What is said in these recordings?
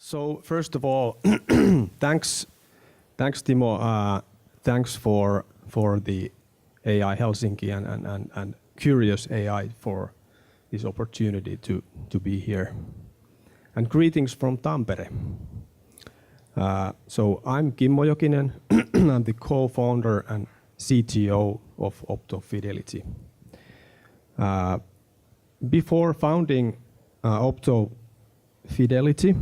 So first of all, thanks Timo. Thanks for the AIHelsinki and Curious AI for this opportunity to be here. And greetings from Tampere. So I'm Kimmo Jokinen. I'm the co-founder and CTO of Optofidelity. Before founding Optofidelity,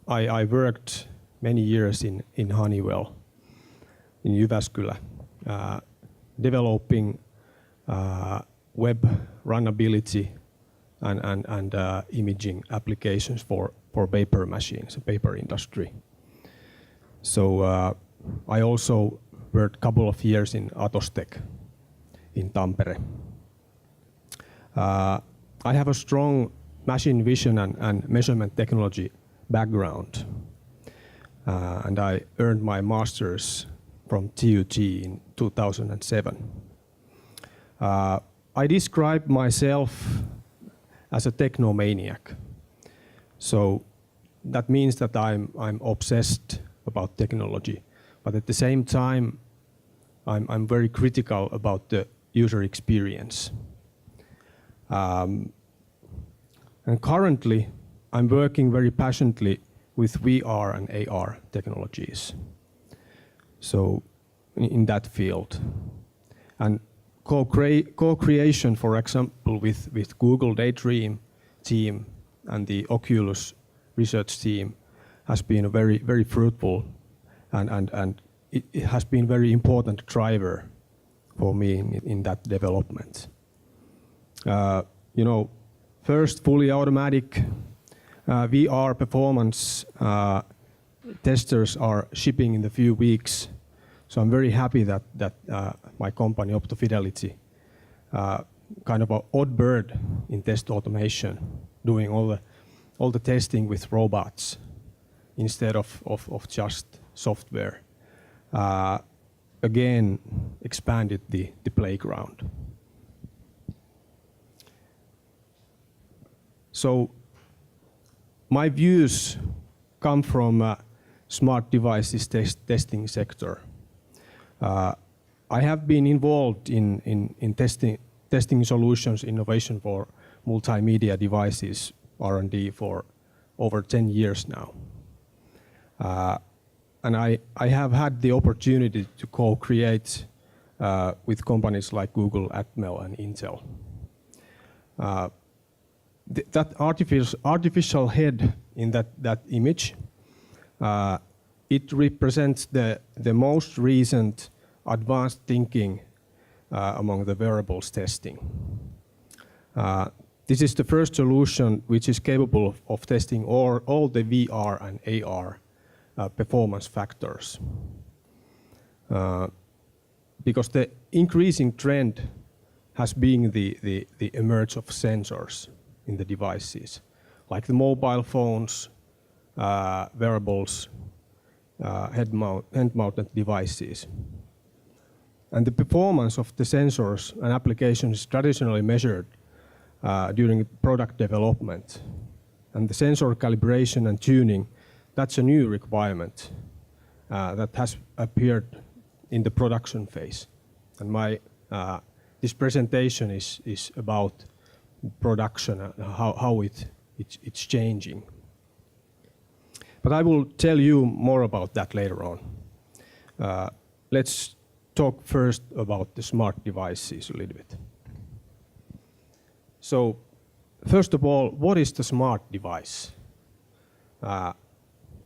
I worked many years in Honeywell in Jyväskylä, developing web runnability and imaging applications for paper machines, paper industry. So I also worked a couple of years in Atostech in Tampere. I have a strong machine vision and measurement technology background, and I earned my master's from TUT in 2007. I describe myself as a technomaniac. So that means that I'm obsessed about technology, but at the same time, I'm very critical about the user experience. And currently, I'm working very passionately with VR and AR technologies. So in that field. And co-creation, for example, with Google Daydream team and the Oculus research team has been a very fruitful and it has been very important driver for me in that development. First fully automatic VR performance testers are shipping in a few weeks. So I'm very happy that my company Optofidelity, kind of an odd bird in test automation, doing all the testing with robots instead of just software, again expanded the playground. So my views come from smart devices testing sector. I have been involved in testing solutions innovation for multimedia devices R&D for over 10 years now. And I have had the opportunity to co-create with companies like Google, Atmel, and Intel. That artificial head in that image, it represents the most recent advanced thinking among the wearables testing. This is the first solution which is capable of testing all the VR and AR performance factors. Because the increasing trend has been the emergence of sensors in the devices, like the mobile phones, wearables, hand-mounted devices. And the performance of the sensors and applications is traditionally measured during product development. And the sensor calibration and tuning, that's a new requirement that has appeared in the production phase. And this presentation is about production and how it's changing. But I will tell you more about that later on. Let's talk first about the smart devices a little bit. So, first of all, what is the smart device?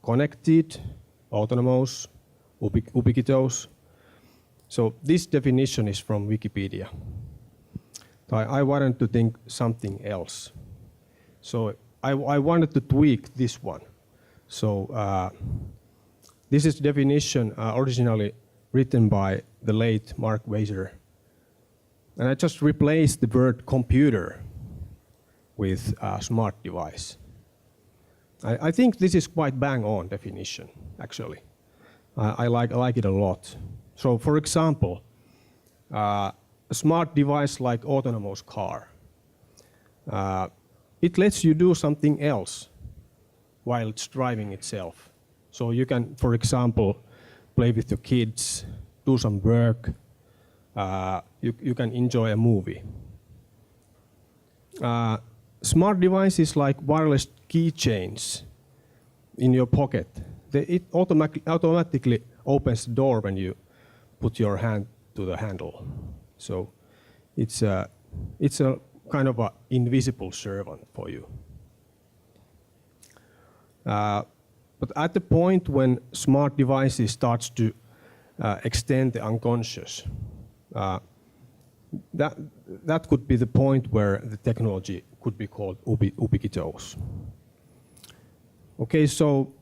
Connected, autonomous, ubiquitous. So this definition is from Wikipedia. I wanted to think something else. So I wanted to tweak this one. So this is definition originally written by the late Mark Weiser. And I just replaced the word computer with smart device. I think this is quite bang on definition, actually. I like it a lot. So for example, a smart device like autonomous car. It lets you do something else while it's driving itself. So you can, for example, play with your kids, do some work, you can enjoy a movie. Smart devices like wireless keychains in your pocket, it automatically opens the door when you put your hand to the handle. So it's a kind of an invisible servant for you. But at the point when smart devices starts to extend the unconscious, that could be the point where the technology could be called ubiquitous. Okay, so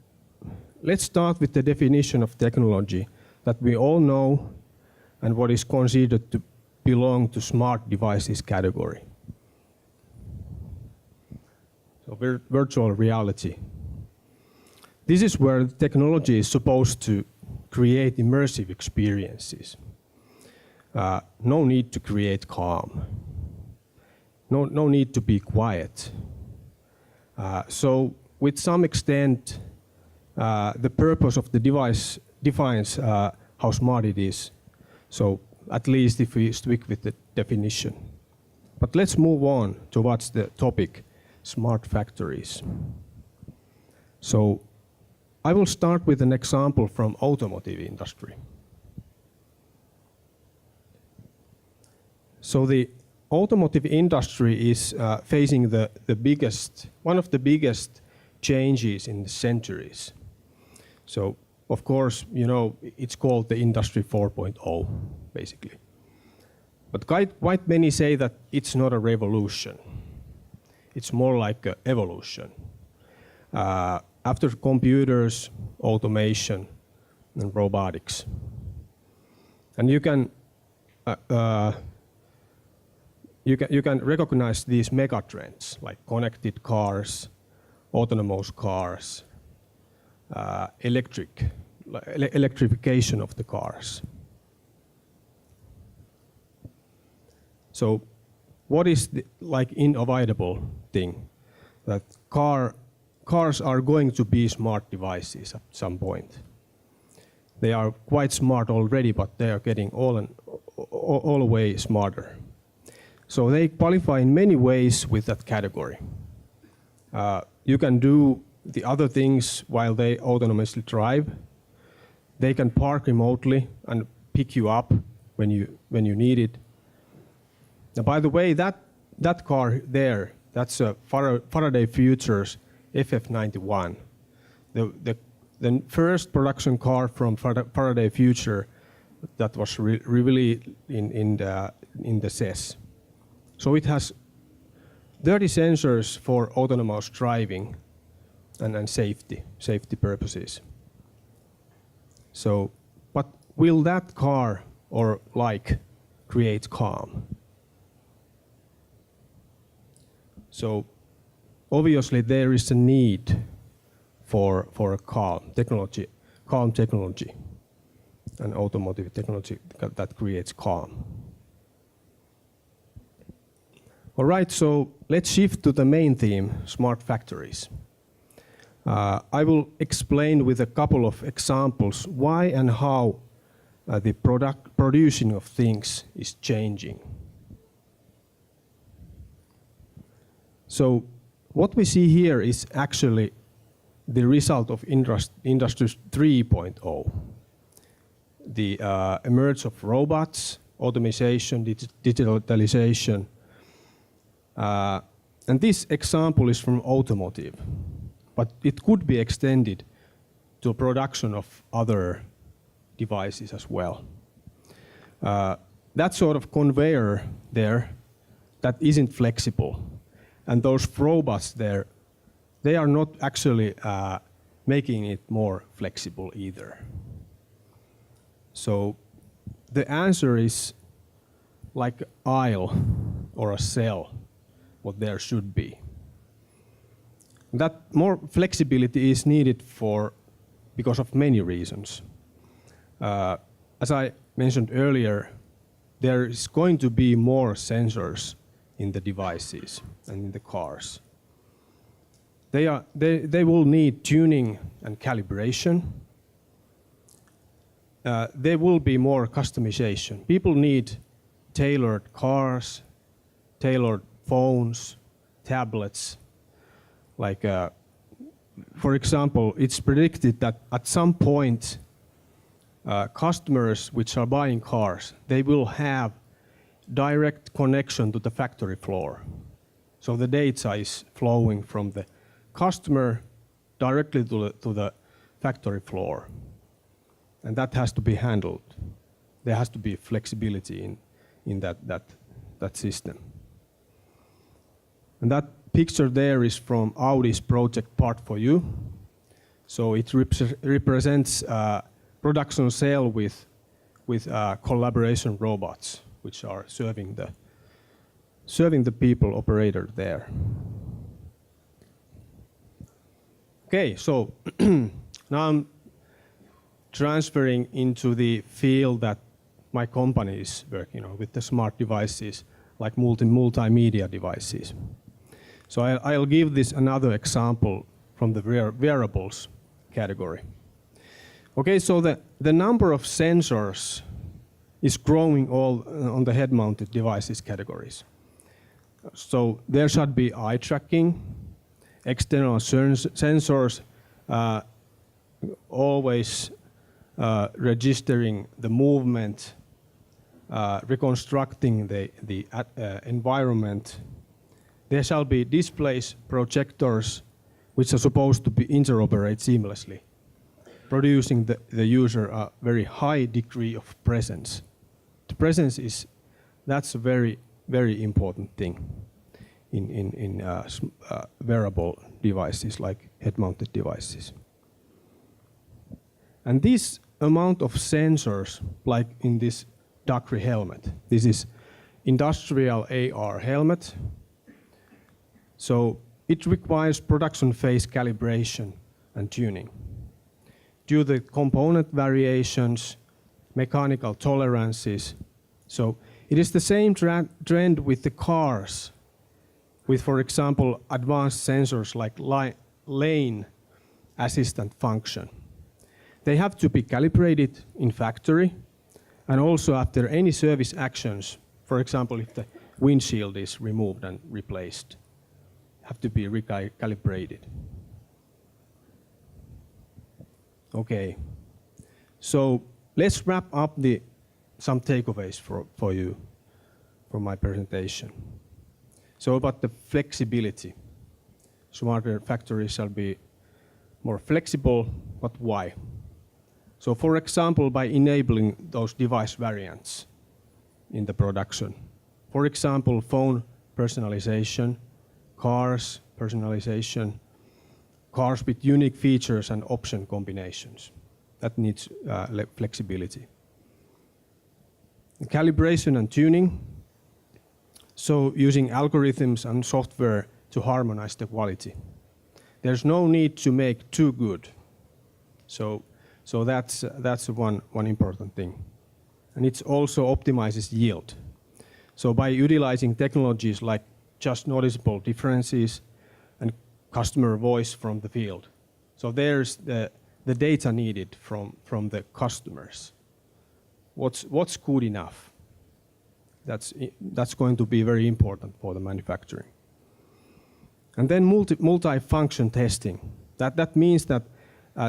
let's start with the definition of technology that we all know and what is considered to belong to smart devices category. So virtual reality. This is where the technology is supposed to create immersive experiences. No need to create calm. No need to be quiet. So with some extent, the purpose of the device defines how smart it is. So at least if we stick with the definition. But let's move on towards the topic, smart factories. So I will start with an example from automotive industry. So the automotive industry is facing one of the biggest changes in the centuries. So of course, you know, it's called the Industry 4.0, basically. But quite many say that it's not a revolution. It's more like an evolution. After computers, automation, and robotics. And you can recognize these megatrends like connected cars, autonomous cars, electrification of the cars. So what is the inevitable thing? That cars are going to be smart devices at some point. They are quite smart already, but they are getting all the way smarter. So they qualify in many ways with that category. You can do the other things while they autonomously drive. They can park remotely and pick you up when you need it. Now, by the way, that car there, that's a Faraday Future's FF91. The first production car from Faraday Future that was really in the CES. So it has 30 sensors for autonomous driving and safety purposes. So, but will that car create calm? So obviously there is a need for a calm technology and automotive technology that creates calm. All right, so let's shift to the main theme, smart factories. I will explain with a couple of examples why and how the producing of things is changing. So what we see here is actually the result of Industry 3.0. The emergence of robots, automation, digitalization. And this example is from automotive, but it could be extended to production of other devices as well. That sort of conveyor there, that isn't flexible. And those robots there, they are not actually making it more flexible either. So the answer is like an aisle or a cell, what there should be. That more flexibility is needed because of many reasons. As I mentioned earlier, there is going to be more sensors in the devices and in the cars. They will need tuning and calibration. There will be more customization. People need tailored cars, tailored phones, tablets. Like, for example, it's predicted that at some point, customers which are buying cars, they will have direct connection to the factory floor. So the data is flowing from the customer directly to the factory floor. And that has to be handled. There has to be flexibility in that system. And that picture there is from Audi's project Part for You. So it represents production cell with collaboration robots, which are serving the people operator there. Okay, so now I'm transferring into the field that my company is working on with the smart devices, like multimedia devices. So I'll give this another example from the wearables category. Okay, so the number of sensors is growing all on the head-mounted devices categories. So there should be eye tracking, external sensors, always registering the movement, reconstructing the environment. There shall be displays, projectors, which are supposed to be interoperate seamlessly, producing the user a very high degree of presence. The presence that's a very, very important thing in wearable devices like head-mounted devices. And this amount of sensors, like in this Dakri helmet, this is industrial AR helmet. So it requires production phase calibration and tuning. Due to component variations, mechanical tolerances. So it is the same trend with the cars, with, for example, advanced sensors like lane assistant function. They have to be calibrated in factory and also after any service actions. For example, if the windshield is removed and replaced, have to be recalibrated. Okay, so let's wrap up some takeaways for you from my presentation. So about the flexibility. Smarter factories shall be more flexible, but why? So for example, by enabling those device variants in the production. For example, phone personalization, cars personalization, cars with unique features and option combinations. That needs flexibility. Calibration and tuning. So using algorithms and software to harmonize the quality. There's no need to make too good. So that's one important thing. And it also optimizes yield. So by utilizing technologies like just noticeable differences and customer voice from the field. So there's the data needed from the customers. What's good enough? That's going to be very important for the manufacturing. And then multi-function testing. That means that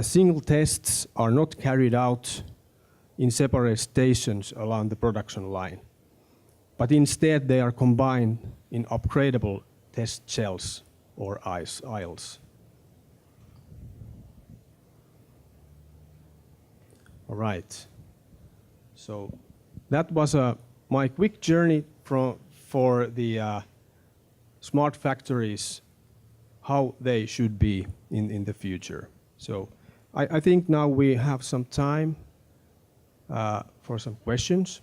single tests are not carried out in separate stations along the production line, but instead they are combined in upgradable test cells or aisles. All right. So that was my quick journey for the smart factories, how they should be in the future. So I think now we have some time for some questions.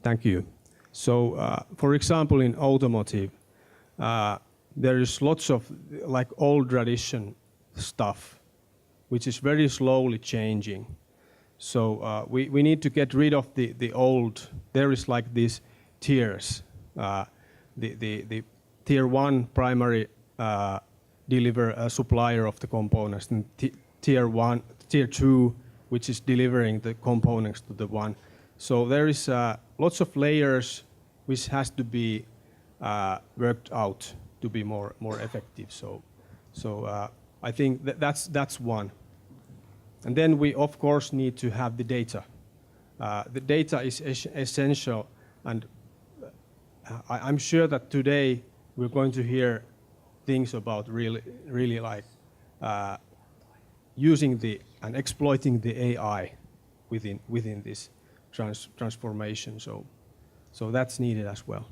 Thank you. So, for example, in automotive, there is lots of like old tradition stuff, which is very slowly changing. So we need to get rid of the old. There is like these tiers. The tier 1 primary deliver a supplier of the components, and tier 2, which is delivering the components to the one. So there is lots of layers which has to be worked out to be more effective. So I think that's one. And then we of course need to have the data. The data is essential, and I'm sure that today we're going to hear things about really like using and exploiting the AI within this transformation. So that's needed as well.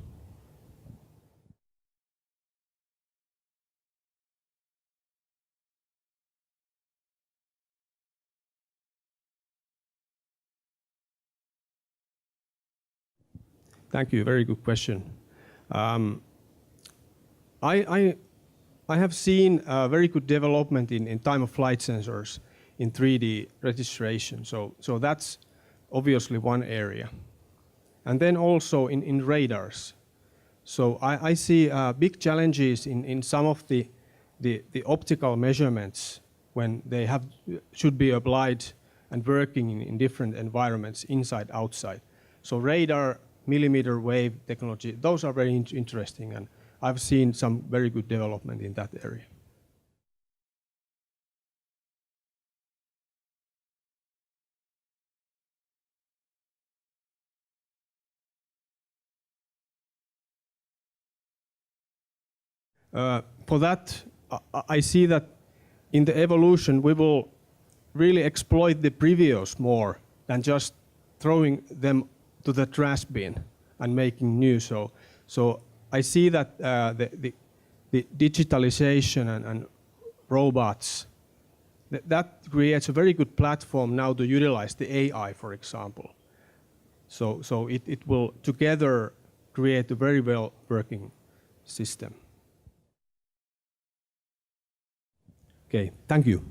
Thank you. Very good question. I have seen very good development in time-of-flight sensors in 3D registration. So that's obviously one area. And then also in radars. So I see big challenges in some of the optical measurements when they should be applied and working in different environments, inside, outside. So radar, millimeter wave technology, those are very interesting, and I've seen some very good development in that area. For that, I see that in the evolution we will really exploit the previous more than just throwing them to the trash bin and making new. So I see that the digitalization and robots, that creates a very good platform now to utilize the AI, for example. So it will together create a very well working system. Okay, thank you.